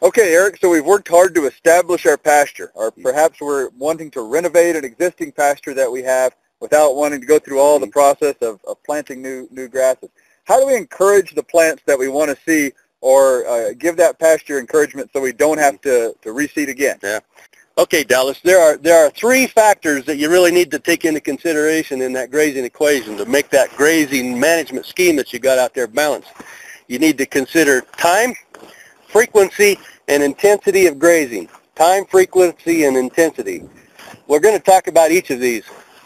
Okay, Eric, so we've worked hard to establish our pasture, or perhaps we're wanting to renovate an existing pasture that we have without wanting to go through all the process of planting new grasses. How do we encourage the plants that we want to see, or give that pasture encouragement so we don't have to reseed again? Yeah. Okay, Dallas, there are three factors that you really need to take into consideration in that grazing equation to make that grazing management scheme that you got out there balanced. You need to consider time, frequency, and intensity of grazing. Time, frequency, and intensity. We're going to talk about each of these.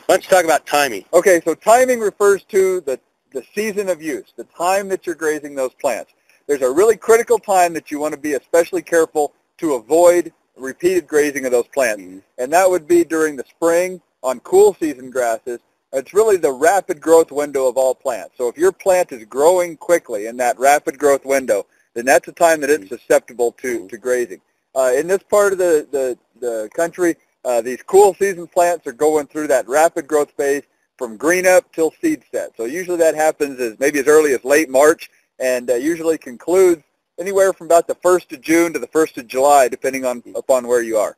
Let's talk about timing. Okay, so timing refers to the season of use, the time that you're grazing those plants. There's a really critical time that you want to be especially careful to avoid repeated grazing of those plants, and that would be during the spring on cool season grasses. It's really the rapid growth window of all plants. So if your plant is growing quickly in that rapid growth window, then that's a time that it's susceptible to grazing. In this part of the country, these cool season plants are going through that rapid growth phase from green up till seed set. So usually that happens maybe as early as late March, and usually concludes anywhere from about the 1st of June to the 1st of July, depending upon where you are.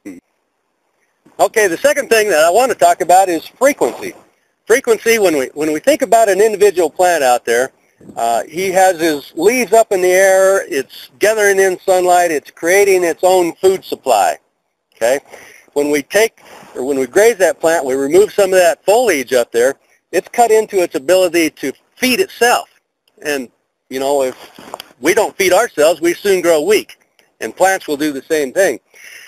Okay, the second thing that I want to talk about is frequency. Frequency, when we think about an individual plant out there, he has his leaves up in the air, it's gathering in sunlight, it's creating its own food supply. Okay? When we graze that plant, we remove some of that foliage up there, it's cut into its ability to feed itself. And, you know, if we don't feed ourselves, we soon grow weak. And plants will do the same thing.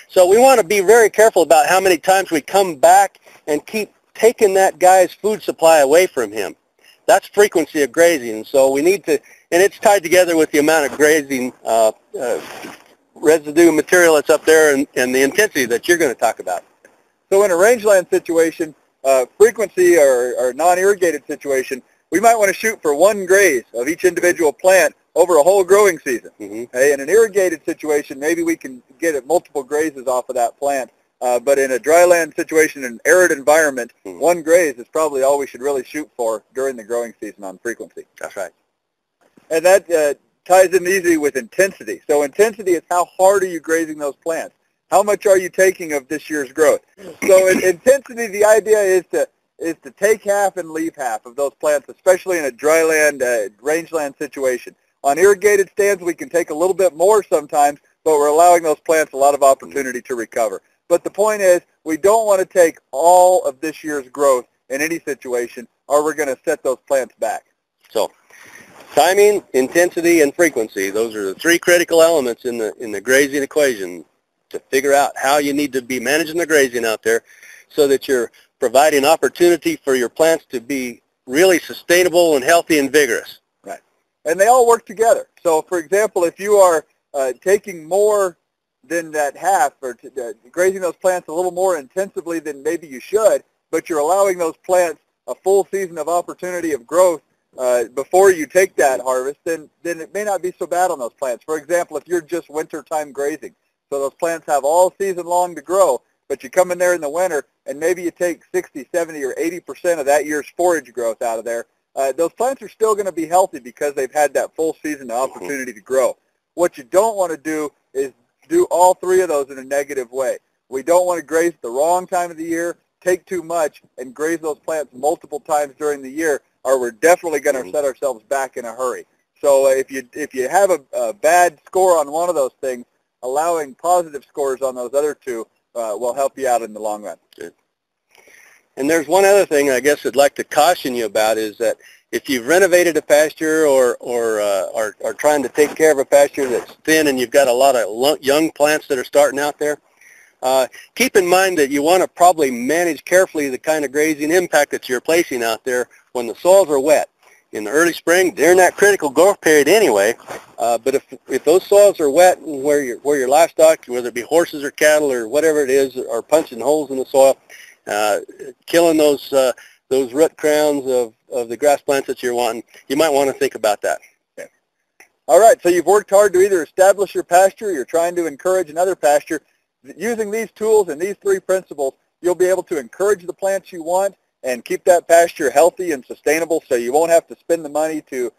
So we want to be very careful about how many times we come back and keep taking that guy's food supply away from him. That's frequency of grazing. So we need to, and it's tied together with the amount of grazing residue material that's up there and the intensity that you're going to talk about. So in a rangeland situation, frequency or non-irrigated situation, we might want to shoot for one graze of each individual plant over a whole growing season. Okay? In an irrigated situation, maybe we can get multiple grazes off of that plant. But in a dryland situation, an arid environment, one graze is probably all we should really shoot for during the growing season on frequency. That's right. And that ties in easily with intensity. So intensity is how hard are you grazing those plants? How much are you taking of this year's growth? So in intensity, the idea is to take half and leave half of those plants, especially in a dryland, rangeland situation. On irrigated stands, we can take a little bit more sometimes, but we're allowing those plants a lot of opportunity to recover. But the point is, we don't want to take all of this year's growth in any situation, or we're going to set those plants back. So, timing, intensity, and frequency, those are the three critical elements in the grazing equation to figure out how you need to be managing the grazing out there so that you're providing opportunity for your plants to be really sustainable and healthy and vigorous. Right. And they all work together. So, for example, if you are taking more than that half, or grazing those plants a little more intensively than maybe you should, but you're allowing those plants a full season of opportunity of growth before you take that harvest, then it may not be so bad on those plants. For example, if you're just wintertime grazing, so those plants have all season long to grow, but you come in there in the winter and maybe you take 60, 70, or 80% of that year's forage growth out of there, those plants are still going to be healthy because they've had that full season of opportunity to grow. What you don't want to do is do all three of those in a negative way. We don't want to graze the wrong time of the year, take too much, and graze those plants multiple times during the year, or we're definitely going to set ourselves back in a hurry. So if you have a bad score on one of those things, allowing positive scores on those other two will help you out in the long run. Good. And there's one other thing I guess I'd like to caution you about is that if you've renovated a pasture or are trying to take care of a pasture that's thin and you've got a lot of young plants that are starting out there, keep in mind that you want to probably manage carefully the kind of grazing impact that you're placing out there when the soils are wet. In the early spring, during that critical growth period anyway, but if those soils are wet and where your livestock, whether it be horses or cattle or whatever it is, are punching holes in the soil, killing those root crowns of the grass plants that you're wanting, you might want to think about that. Okay. All right, so you've worked hard to either establish your pasture or you're trying to encourage another pasture. Using these tools and these three principles, you'll be able to encourage the plants you want and keep that pasture healthy and sustainable so you won't have to spend the money to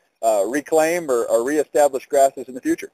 reclaim or reestablish grasses in the future.